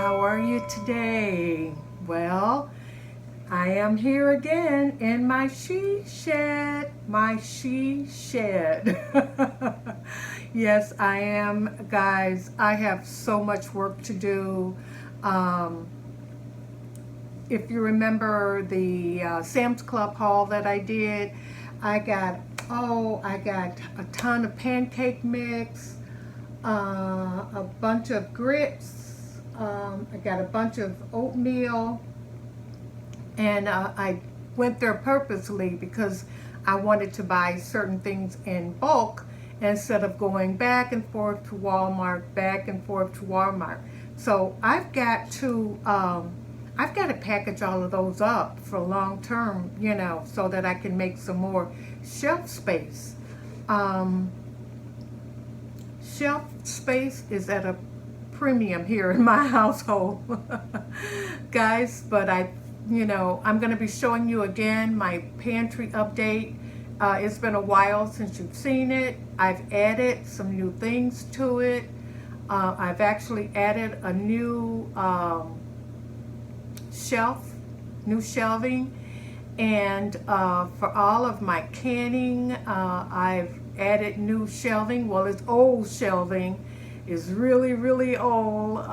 how are you today? Well, I am here again in my she shed, Yes, I am, guys. I have so much work to do. If you remember the Sam's Club haul that I did, I got a ton of pancake mix, a bunch of grits, I got a bunch of oatmeal, and I went there purposely because I wanted to buy certain things in bulk instead of going back and forth to Walmart, So I've got to package all of those up for long term, so that I can make some more shelf space. Shelf space is at a premium here in my household, guys. But I'm going to be showing you again my pantry update. It's been a while since you've seen it. I've added some new things to it. I've actually added a new shelving, and for all of my canning, I've added new shelving. Well, it's old shelving. It's really old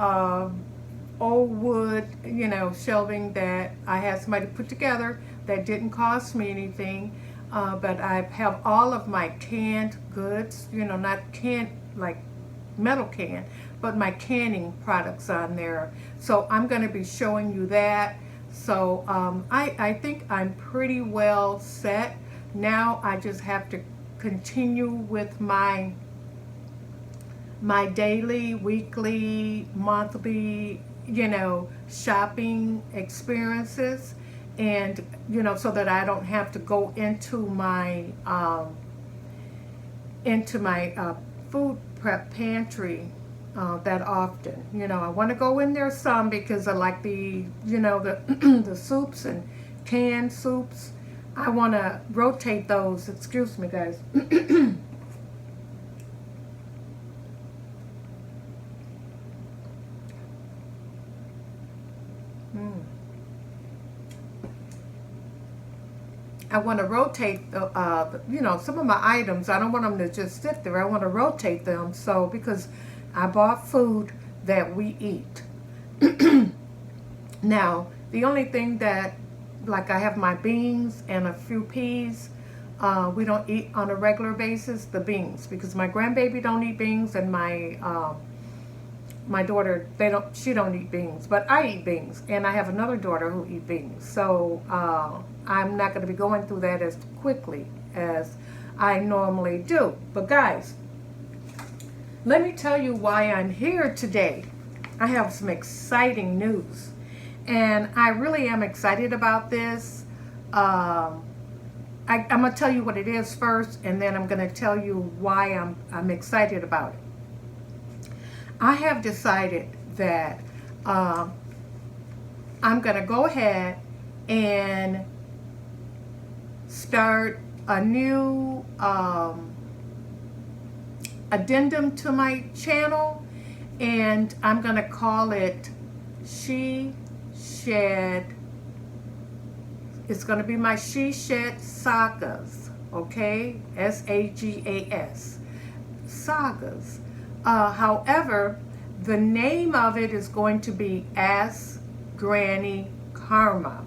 wood, shelving that I had somebody put together that didn't cost me anything. But I have all of my canned goods, not canned like metal can, but my canning products on there. So I'm going to be showing you that. So I think I'm pretty well set. Now I just have to continue with my daily, weekly, monthly, shopping experiences, and so that I don't have to go into my food prep pantry that often. I want to go in there some because I like the the soups and canned soups. I want to rotate those. Excuse me, guys. I want to rotate some of my items. I don't want them to just sit there. I want to rotate them. So because I bought food that we eat. Now, the only thing that, like, I have my beans and a few peas. We don't eat on a regular basis the beans because my grandbaby don't eat beans, and my daughter, she don't eat beans, but I eat beans, and I have another daughter who eat beans. So I'm not going to be going through that as quickly as I normally do. But guys, let me tell you why I'm here today. I have some exciting news, and I really am excited about this. I'm going to tell you what it is first, and then I'm going to tell you why I'm excited about it. I have decided that I'm going to go ahead and start a new addendum to my channel, and I'm going to call it She Shed. It's going to be my She Shed Sagas, okay? S-A-G-A-S. Sagas. However, the name of it is going to be AskGrannyKarma.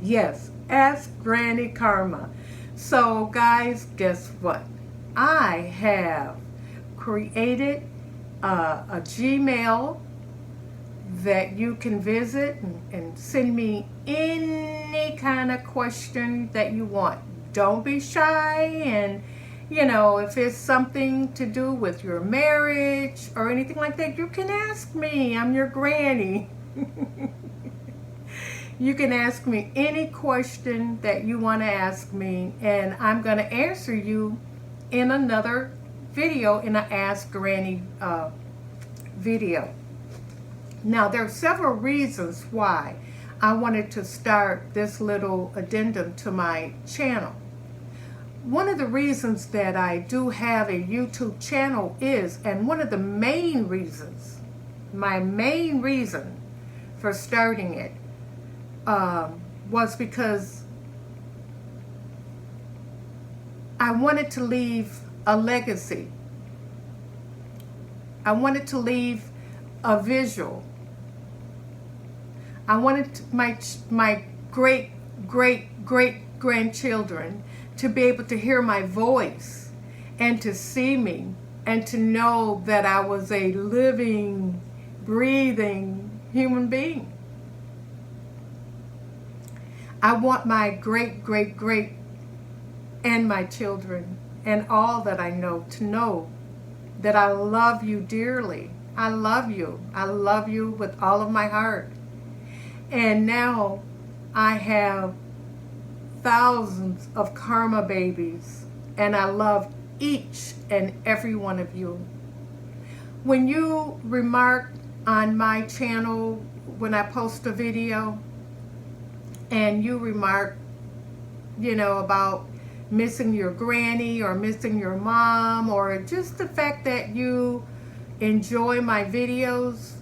Yes, AskGrannyKarma. So guys, guess what? I have created a Gmail that you can visit and send me any kind of question that you want. Don't be shy, and if it's something to do with your marriage or anything like that, you can ask me. I'm your granny. You can ask me any question that you want to ask me, and I'm going to answer you in another video, in an Ask Granny video. Now, there are several reasons why I wanted to start this little addendum to my channel. One of the reasons that I do have a YouTube channel is, and one of the main reasons my main reason for starting it was because I wanted to leave a legacy. I wanted to leave a visual. I wanted my great grandchildren to be able to hear my voice and to see me and to know that I was a living, breathing human being. I want my great and my children and all that I know to know that I love you dearly. I love you. I love you with all of my heart. And now I have thousands of karma babies, and I love each and every one of you. When you remark on my channel when I post a video, and you remark, you know, about missing your granny or missing your mom, or just the fact that you enjoy my videos,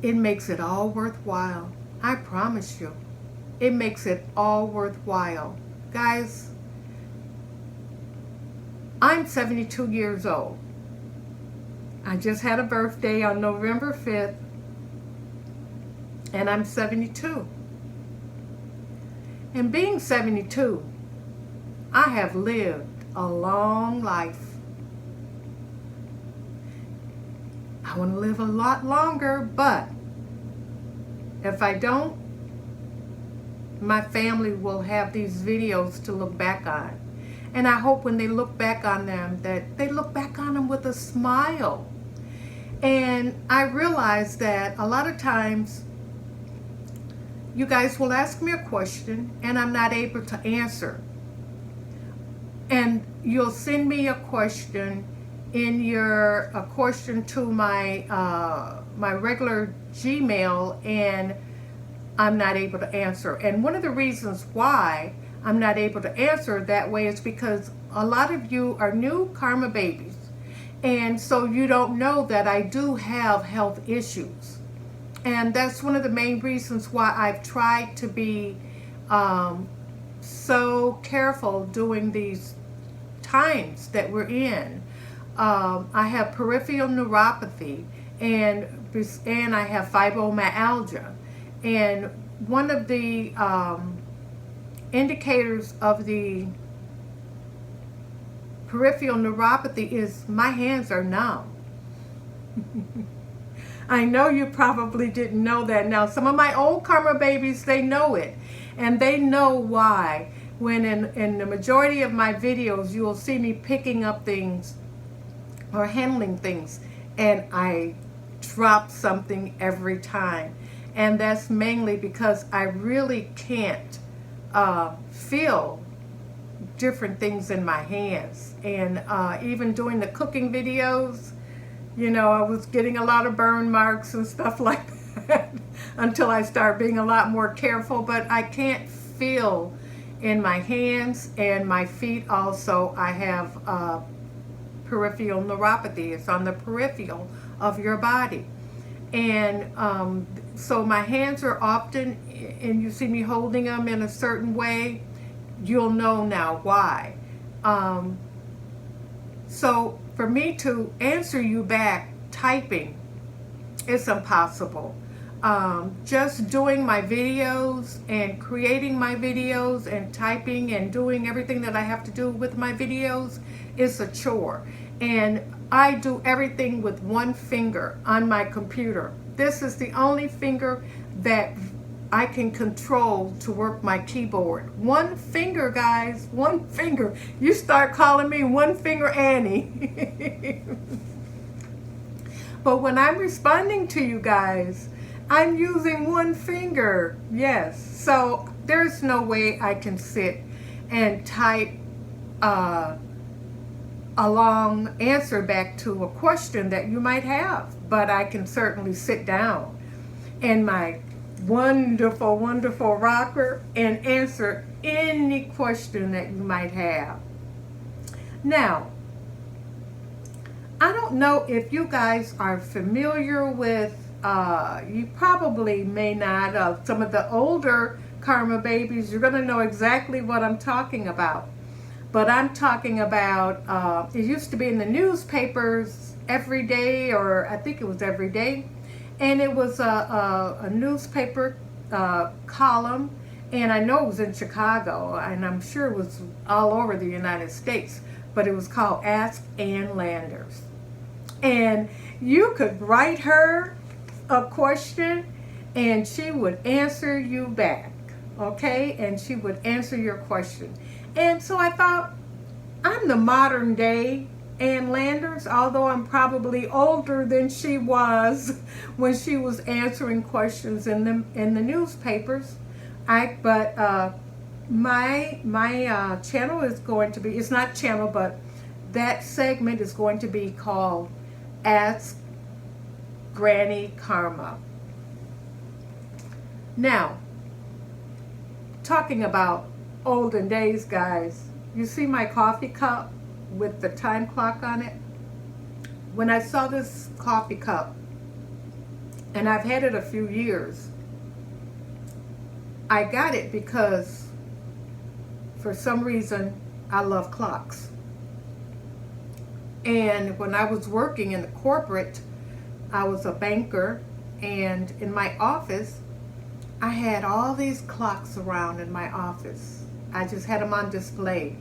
it makes it all worthwhile. I promise you, it makes it all worthwhile. Guys, I'm 72 years old. I just had a birthday on November 5th, and I'm 72. And being 72, I have lived a long life. I want to live a lot longer, but if I don't, my family will have these videos to look back on. And I hope when they look back on them, that they look back on them with a smile. And I realize that a lot of times you guys will ask me a question and I'm not able to answer. And you'll send me a question a question to my my regular Gmail, and I'm not able to answer. And one of the reasons why I'm not able to answer that way is because a lot of you are new karma babies, and so you don't know that I do have health issues. And that's one of the main reasons why I've tried to be so careful during these times that we're in. I have peripheral neuropathy, and I have fibromyalgia. And one of the indicators of the peripheral neuropathy is my hands are numb. I know you probably didn't know that. Now, some of my old karma babies, they know it, and they know why. When in the majority of my videos, you will see me picking up things or handling things, and I drop something every time. And that's mainly because I really can't feel different things in my hands. And even doing the cooking videos, you know, I was getting a lot of burn marks and stuff like that until I start being a lot more careful. But I can't feel in my hands, and my feet also. I have peripheral neuropathy. It's on the peripheral of your body. And so my hands are often, and you see me holding them in a certain way, you'll know now why. So for me to answer you back typing, it's impossible. Just doing my videos and creating my videos and typing and doing everything that I have to do with my videos is a chore. And I do everything with one finger on my computer. This is the only finger that I can control to work my keyboard. One finger, guys, one finger. You start calling me One Finger Annie. But when I'm responding to you guys, I'm using one finger. Yes. So there's no way I can sit and type a long answer back to a question that you might have. But I can certainly sit down in my wonderful, wonderful rocker and answer any question that you might have. Now, I don't know if you guys are familiar with, you probably may not, some of the older Karma babies, you're going to know exactly what I'm talking about. But I'm talking about, it used to be in the newspapers every day, or I think it was every day. And it was a newspaper column, and I know it was in Chicago, and I'm sure it was all over the United States, but it was called Ask Ann Landers. And you could write her a question, and she would answer you back, okay? And she would answer your question. And so I thought, I'm the modern day Ann Landers, although I'm probably older than she was when she was answering questions in the newspapers. My channel is going to be, it's not channel, but that segment is going to be called Ask GrannyKarma. Now, talking about olden days, guys, you see my coffee cup with the time clock on it? When I saw this coffee cup, and I've had it a few years, I got it because for some reason I love clocks. And when I was working in the corporate, I was a banker, and in my office I had all these clocks around in my office. I just had them on display,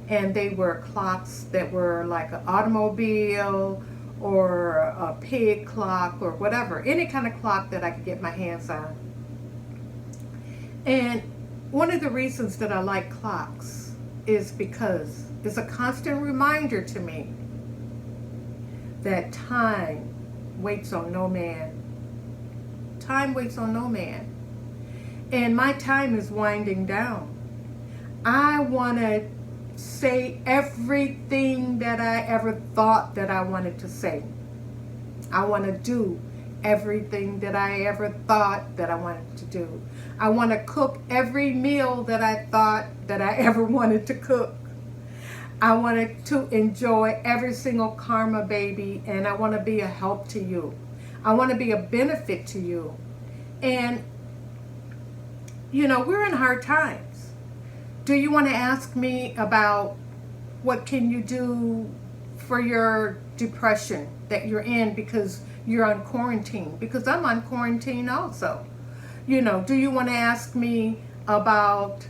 and they were clocks that were like an automobile or a pig clock or whatever, any kind of clock that I could get my hands on. And one of the reasons that I like clocks is because it's a constant reminder to me that time waits on no man. Time waits on no man. And my time is winding down. I want to say everything that I ever thought that I wanted to say. I want to do everything that I ever thought that I wanted to do. I want to cook every meal that I thought that I ever wanted to cook. I wanted to enjoy every single Karma baby, and I want to be a help to you. I want to be a benefit to you. And, you know, we're in hard times. Do you want to ask me about what can you do for your depression that you're in because you're on quarantine? Because I'm on quarantine also. You know, do you want to ask me about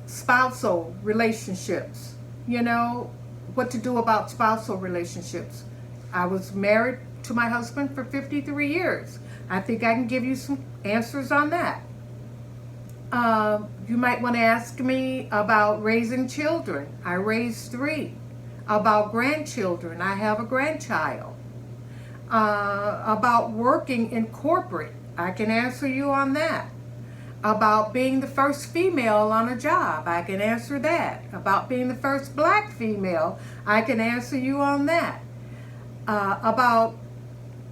spousal relationships? You know, what to do about spousal relationships? I was married to my husband for 53 years. I think I can give you some answers on that. You might want to ask me about raising children. I raised 3. About grandchildren. I have a grandchild. About working in corporate. I can answer you on that. About being the first female on a job. I can answer that. About being the first black female. I can answer you on that. About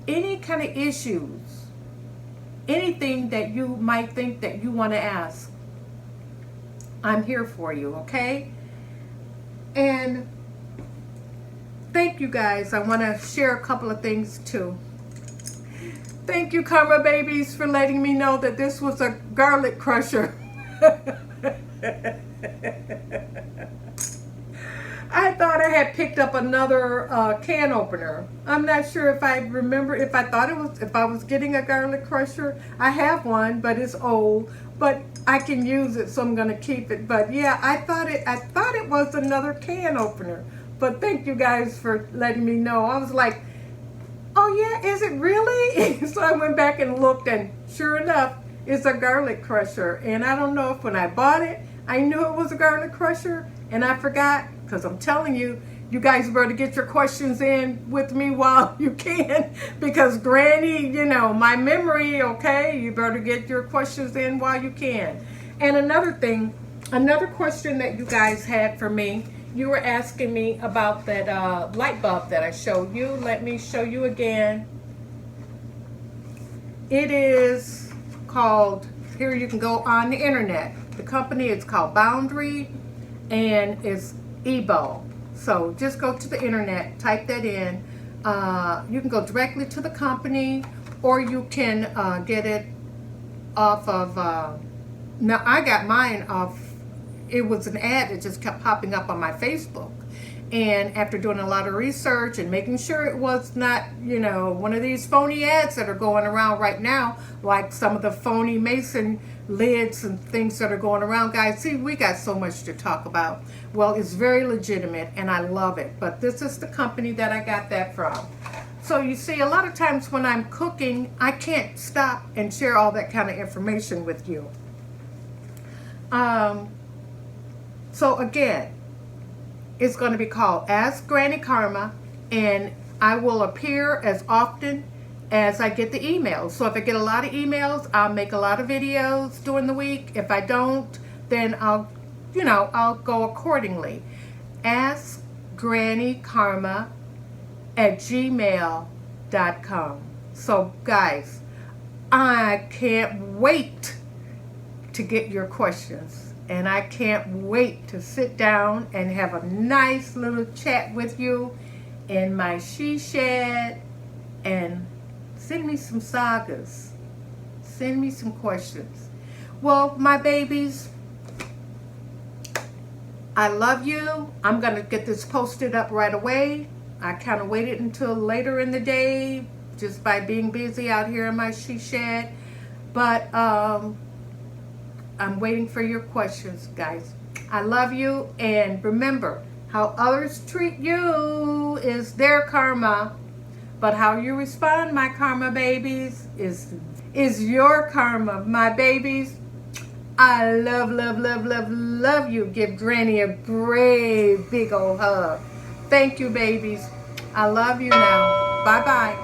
any kind of issues. Anything that you might think that you want to ask, I'm here for you, okay? And thank you guys. I want to share a couple of things too. Thank you, Karma babies, for letting me know that this was a garlic crusher. I thought I had picked up another can opener. I'm not sure if I remember, if I was getting a garlic crusher. I have one, but it's old, but I can use it, so I'm going to keep it. But yeah, I thought it was another can opener. But thank you guys for letting me know. I was like, oh yeah, is it really? So I went back and looked, and sure enough, it's a garlic crusher. And I don't know if when I bought it, I knew it was a garlic crusher, and I forgot. Because I'm telling you, you guys better get your questions in with me while you can. Because Granny, you know, my memory, okay? You better get your questions in while you can. And another thing, another question that you guys had for me, you were asking me about that light bulb that I showed you. Let me show you again. It is called, here you can go on the internet. The company is called Boundary, and it's Ebo. So just go to the internet, type that in. You can go directly to the company, or you can get it off of, now I got mine off, it was an ad that just kept popping up on my Facebook. And after doing a lot of research and making sure it was not, you know, one of these phony ads that are going around right now, like some of the phony mason lids and things that are going around, guys, see, we got so much to talk about. Well, it's very legitimate and I love it. But this is the company that I got that from. So you see, a lot of times when I'm cooking, I can't stop and share all that kind of information with you. So again, it's going to be called AskGrannyKarma, and I will appear as often as I get the emails. So if I get a lot of emails, I'll make a lot of videos during the week. If I don't, then I'll go accordingly. AskGrannyKarma@gmail.com. So guys, I can't wait to get your questions. And I can't wait to sit down and have a nice little chat with you in my she shed, and send me some sagas. Send me some questions. Well, my babies, I love you. I'm going to get this posted up right away. I kind of waited until later in the day just by being busy out here in my she shed. But I'm waiting for your questions, guys. I love you, and remember, how others treat you is their karma, but how you respond, my karma babies, is your karma, my babies. I love, love, love, love, love you. Give Granny a brave big old hug. Thank you, babies. I love you now. Bye-bye.